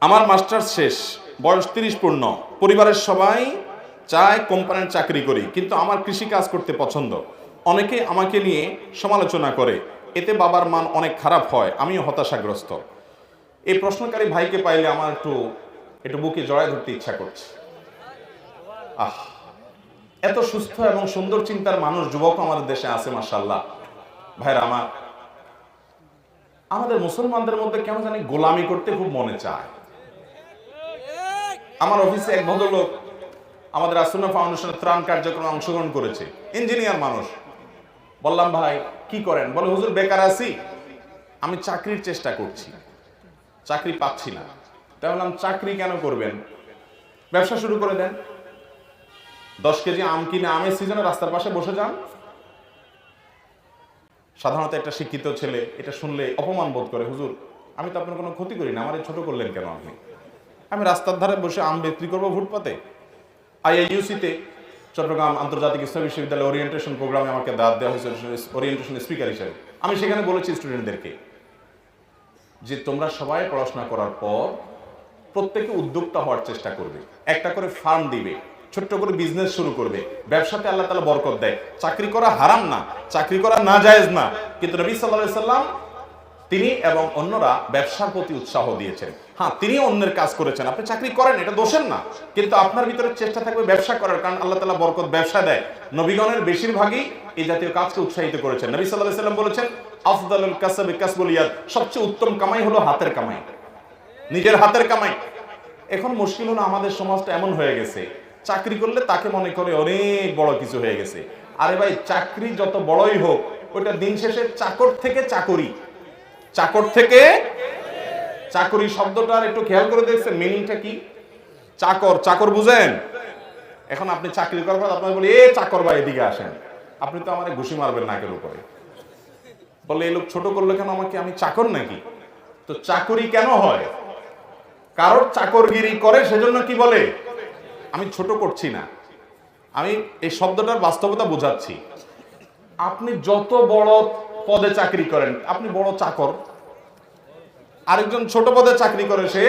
আমার মাস্টার্স শেষ, বয়স 30 পূর্ণ, পরিবারের সবাই চায় কোম্পানির চাকরি করি, কিন্তু আমার কৃষি কাজ করতে পছন্দ। অনেকে আমাকে নিয়ে সমালোচনা করে, এতে বাবার মান অনেক খারাপ হয়, আমিও হতাশাগ্রস্ত। এই প্রশ্নকারী ভাইকে পাইলে আমার একটু বুকে জড়ায় ধরতে ইচ্ছা করছে। আহ, এত সুস্থ এবং সুন্দর চিন্তার মানুষ, যুবক আমাদের দেশে আছে মাশাআল্লাহ। ভাইরা আমার, আমাদের মুসলমানদের মধ্যে কেন জানি গোলামি করতে খুব মনে চায়। আমার অফিসে এক ভদ্রলোক আমাদের আসুন্নাহ ফাউন্ডেশনের ত্রাণ কার্যক্রমে অংশগ্রহণ করেছে, ইঞ্জিনিয়ার মানুষ। বললাম, ভাই কি করেন? বলে, হুজুর বেকার আছি, আমি চাকরির চেষ্টা করছি, চাকরি পাচ্ছি না। তাই বললাম, চাকরি কেন করবেন, ব্যবসা শুরু করে দেন। 10 কেজি আম কিনে আমের সিজনে রাস্তার পাশে বসে যান। সাধারণত একটা শিক্ষিত ছেলে এটা শুনলে অপমান বোধ করে, হুজুর আমি তো আপনার কোনো ক্ষতি করি না, আমার ছোট করলেন কেন আপনি? আমি রাস্তার ধারে বসে আম বিক্রি করবো ফুটপাতে? আইআইইউসিতে, চট্টগ্রাম আন্তর্জাতিক ইসলামী বিশ্ববিদ্যালয় ওরিয়েন্টেশন প্রোগ্রামে আমাকে দাওয়াত দেওয়া হয়েছে ওরিয়েন্টেশন স্পিকার হিসেবে। আমি সেখানে বলেছি স্টুডেন্টদেরকে যে তোমরা সবাই পড়াশোনা করার পর প্রত্যেকে উদ্যোক্তা হওয়ার চেষ্টা করবে, একটা করে ফার্ম দিবে, ছোট্ট করে বিজনেস শুরু করবে। ব্যবসাতে আল্লাহ তাআলা বরকত দেয়। চাকরি করা হারাম না, চাকরি করা নাজায়েজ না, কিন্তু নবী সাল্লাল্লাহু আলাইহি সাল্লাম তিনি এবং অন্যরা ব্যবসার প্রতি উৎসাহ দিয়েছেন। হ্যাঁ, তিনি অন্যের কাজ করেছেন, আপনি চাকরি করেন, এটা দোষের না, কিন্তু আপনার ভিতরে চেষ্টা থাকবে ব্যবসা করার, কারণ আল্লাহ তাআলা বরকত ব্যবসা দেয়। নবীগণের বেশিরভাগই এই জাতীয় কাজকে উৎসাহিত করেছেন। নবী সাল্লাল্লাহু আলাইহি সাল্লাম বলেছেন, আফদালুল কাসবি কাসবুল ইয়াদ, সবচেয়ে উত্তম কামাই হলো হাতের কামাই, নিজের হাতের কামাই। এখন মুশকিল হলো আমাদের সমাজটা এমন হয়ে গেছে, চাকরি করলে তাকে মনে করে অনেক বড় কিছু হয়ে গেছে। আরে ভাই, চাকরি যত বড়ই হোক, ওইটা দিন শেষে চাকর থেকে চাকরি, চাকর থেকে চাকরি শব্দটার একটু খেয়াল করে দেখছেন মিনিংটা কি? চাকর, চাকর বুঝেন? এখন আপনি চাকরি করার পর আপনার বলি, এ চাকর ভাই এদিকে আসেন, আপনি তো আমার ঘুষি মারবেন নাকের উপরে। বলে, এই লোক ছোট করলো কেন আমাকে, আমি চাকর নাকি? তো চাকরি কেন হয়? কারোর চাকরগিরি করে, সেজন্য কি বলে, আমি ছোট করছি না, আমি এই শব্দটার বাস্তবতা বোঝাচ্ছি। আপনি যত বড় পদে চাকরি করেন, আপনি বড় চাকর, আরেকজন ছোট পদে চাকরি করে, সে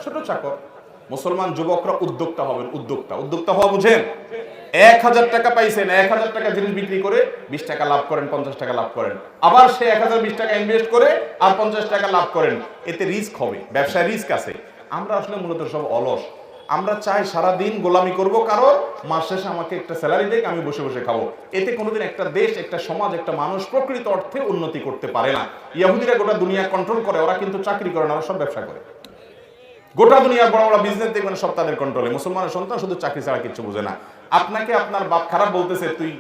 ছোট চাকর। মুসলমান যুবকরা উদ্যোক্তা হবেন, উদ্যোক্তা। উদ্যোক্তা হওয়া বুঝেন? 1000 টাকা পাইছেন, 1000 টাকা জিনিস বিক্রি করে 20 টাকা লাভ করেন, 50 টাকা লাভ করেন, আবার সে 1020 টাকা ইনভেস্ট করে আর 50 টাকা লাভ করেন। এতে রিস্ক হবে, ব্যবসায় রিস্ক আছে। আমরা আসলে মূলত সব অলস। আমরা চাই সারাদিন গোলামি করব, কারণ মাস শেষে আমাকে একটা স্যালারি দেখ, আমি বসে বসে খাবো। এতে কোনোদিন একটা দেশ, একটা সমাজ, একটা মানুষ প্রকৃত অর্থে উন্নতি করতে পারে না। ইহুদিরা গোটা দুনিয়া কন্ট্রোল করে, ওরা কিন্তু চাকরি করে না, ওরা সব ব্যবসা করে। গোটা দুনিয়ার বড় বড় বিজনেস দেখবেন সব তাদের কন্ট্রোলে। মুসলমানের সন্তান শুধু চাকরি ছাড়া কিছু বোঝে না। আপনাকে আপনার বাপ খারাপ বলতেছে, তুই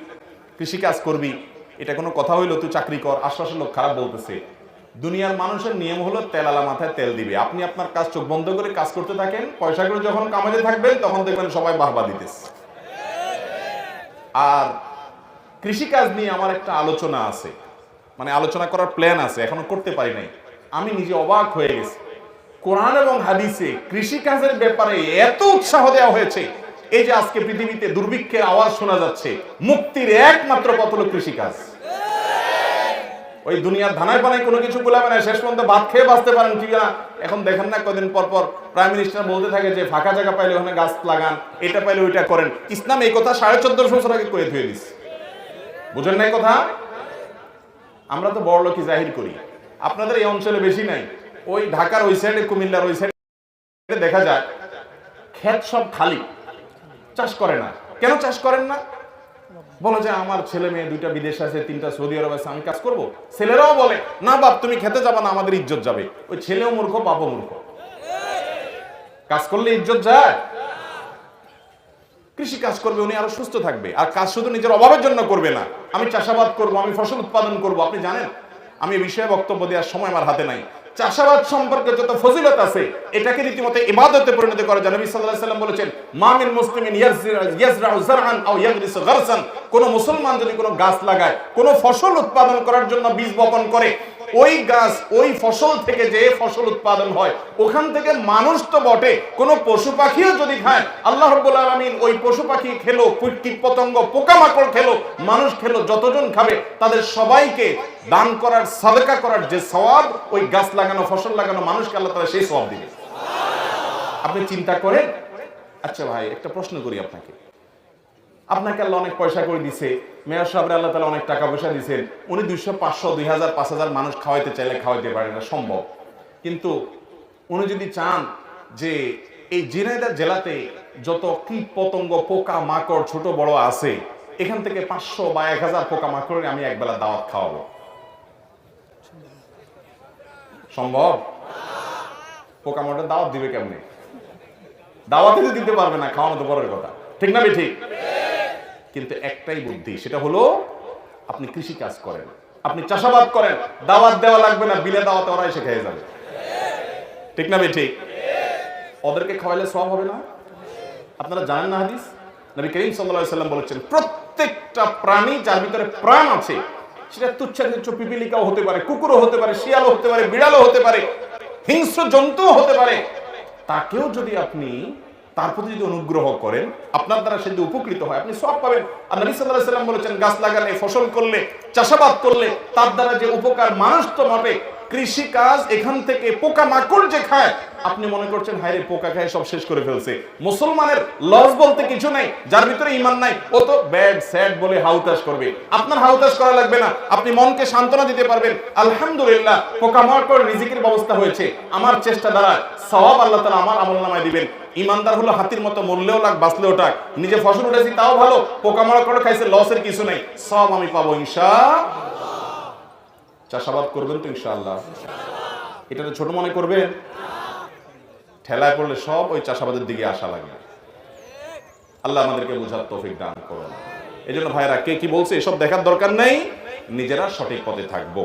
কৃষিকাজ করবি, এটা কোনো কথা হইলো? তুই চাকরি কর, আশপাশের লোক খারাপ বলতেছে। দুনিয়ার মানুষের নিয়ম হলো তেলালা মাথায় তেল দিবে। আপনি আপনার কাজ চোখ বন্ধ করে কাজ করতে থাকেন, পয়সাগুলো যখন কামাতে থাকবেন তখন দেখবেন সবাই বাহবা দিতেছে। আর কৃষিকাজ নিয়ে আমার একটা আলোচনা আছে, মানে আলোচনা করার প্ল্যান আছে, এখনো করতে পারি নাই। আমি নিজে অবাক হয়ে গেছি, কোরআন এবং হাদিসে কৃষিকাজের ব্যাপারে এত উৎসাহ দেওয়া হয়েছে। এই যে আজকে পৃথিবীতে দুর্ভিক্ষের আওয়াজ শোনা যাচ্ছে, মুক্তির একমাত্র পথ হলো কৃষিকাজ। ওই দুনিয়ার ধানায় পানায় কোনো কিছু বলাবে না, শেষ পর্যন্ত ভাত খেয়ে বাঁচতে পারেন ঠিক না? এখন দেখেন না, কদিন পর পর প্রাইম মিনিস্টার বলতে থাকে যে ফাঁকা জায়গা পাইলে ওখানে গাছ লাগান, এটা পাইলে ওইটা করেন। ইসলাম এই কথা 1450 বছর আগে করে ধুয়ে দিস। বুঝেন নাই কথা? আমরা তো বড় লোকই জাহির করি, আপনাদের এই অঞ্চলে বেশি নাই। ওই ঢাকার ওই সাইডে, কুমিল্লার ওই সাইডে দেখা যায় ক্ষেত সব খালি, চাষ করে না। কেন চাষ করেন না? বলে যে আমার ছেলে মেয়ে 2টা বিদেশে আছে, 3টা সৌদি আরব আছে, আমি কাজ করব। ছেলেরাও বলে, না বাপ তুমি খেতে যাবা না, আমাদের ইজ্জত যাবে। ওই ছেলেও মূর্খ, বাপও মূর্খ। কাজ করলে ইজ্জত যায়? কৃষি কাজ করবে, উনি আরো সুস্থ থাকবে। আর কাজ শুধু নিজের অভাবের জন্য করবে না, আমি চাষাবাদ করব, আমি ফসল উৎপাদন করব। আপনি জানেন, আমি এই বিষয়ে বক্তব্য দেওয়ার সময় আমার হাতে নাই। চাষাবাদ সম্পর্কে যত ফজিলত আছে, এটাকে রীতিমতো ইবাদতে পরিণত করা যায়। নবী সাল্লাল্লাহু আলাইহি ওয়াসাল্লাম বলেছেন, মা মিন মুসলিমিন ইয়াজরাউ যারআন আও ইয়াগরিসু গারসান, কোন মুসলমান যদি কোনো গাছ লাগায়, কোন ফসল উৎপাদন করার জন্য বীজ বপন করে, ওই গাছ, ওই ফসল থেকে যে ফসল উৎপাদন হয়, ওখান থেকে মানুষ তো বটে, কোন পশু পাখিও যদি খায়, আল্লাহ রাব্বুল আলামিন ওই পশু পাখি খেলো, কীট পতঙ্গ পোকামাকড় খেলো, মানুষ খেলো, যতজন খাবে তাদের সবাইকে দান করার, সাদকা করার যে সওয়াব, ওই গাছ লাগানো, ফসল লাগানো মানুষকে আল্লাহ তাআলা সেই সওয়াব দিবে। আপনি চিন্তা করেন। আচ্ছা ভাই, একটা প্রশ্ন করি আপনাকে। আপনাকে আল্লাহ অনেক পয়সা করে দিছে, মেয়র সাহেবের আল্লাহ তাআলা অনেক টাকা পয়সা দিয়েছেন, উনি 200, 500, 2000, 5000 মানুষ খাওয়াইতে চাইলে খাওয়াইতে পারেন না, সম্ভব। কিন্তু উনি যদি চান যে এই ঝিনাইদহ জেলাতে যত কীট পতঙ্গ, পোকা মাকড় ছোট বড় আছে, এখান থেকে 500 বা 1000 পোকা মাকড়ের আমি একবেলা দাওয়াত খাওয়াবো, সম্ভব? পোকা মাকড়ের দাওয়াত দিবে কেমনে? দাওয়াত দিতে পারবে না, খাওয়ানো তো পরের কথা, ঠিক না ঠিক? কিন্তু একটাই বুদ্ধি, সেটা হলো আপনি কৃষি কাজ করেন, আপনি চাষাবাদ করেন, দাওয়াত দেওয়া লাগবে না, বিনা দাওয়াতে ওরা এসে খেয়ে যাবে, ঠিক না ঠিক? ওদেরকে খাওয়াইলে সওয়াব হবে না? আপনারা জানেন না হাদিস? নবী করিম সাল্লাল্লাহু আলাইহি ওয়াসাল্লাম বলেছেন, প্রত্যেকটা প্রাণী যার ভিতরে প্রাণ আছে, সেটা তুচ্ছাতিচ্ছ পিপিলিকাও হতে পারে, কুকুরও হতে পারে, শিয়ালও হতে পারে, বিড়ালও হতে পারে, হিংস্র জন্তুও হতে পারে, তাকেও যদি আপনি তার প্রতি যদি অনুগ্রহ করেন, আপনার দ্বারা সে যদি উপকৃত হয়, আপনি সওয়াব পাবেন। আর নবী সাল্লাল্লাহু আলাইহি ওয়াসাল্লাম বলেছেন, গাছ লাগালে, ফসল করলে, চাষাবাদ করলে তার দ্বারা যে উপকার মানুষ তো মাপে, কৃষি কাজ এখান থেকে পোকা মাকড় যে খায়, আপনি মনে করছেন হায় রে পোকা খায় সব শেষ করে ফেলছে। মুসলমানের লস বলতে কিছু নাই, যার ভিতরে ঈমান নাই ও তো ব্যাড স্যাড বলে হাউতাশ করবে। আপনার হাউতাশ করা লাগবে না, আপনি মনকে সান্ত্বনা দিতে পারবেন, আলহামদুলিল্লাহ পোকা মাকড় রিজিকের ব্যবস্থা হয়েছে, আমার চেষ্টা দ্বারা সওয়াব আল্লাহ তাআলা আমার আমলনামায় দিবেন। ইমানদার হলো হাতির মতো, মরলেও লাগ বাঁচলেও টাক, নিজে ফসল উঠেছি তাও ভালো, পোকা মাকড় খাইছে লসের কিছু নাই, সওয়াব আমি পাবো ইনশাআল্লাহ। চাষাবাদ করবেন তো ইনশাআল্লাহ? এটা ছোট মনে করবেন? ঠেলায় পড়লে সব ওই চাষাবাদের দিকে আসা লাগবে। আল্লাহ আমাদেরকে বুঝার তৌফিক দান করুন। এই জন্য ভাইরা কে কি বলছে এসব দেখার দরকার নেই, নিজেরা সঠিক পথে থাকবো।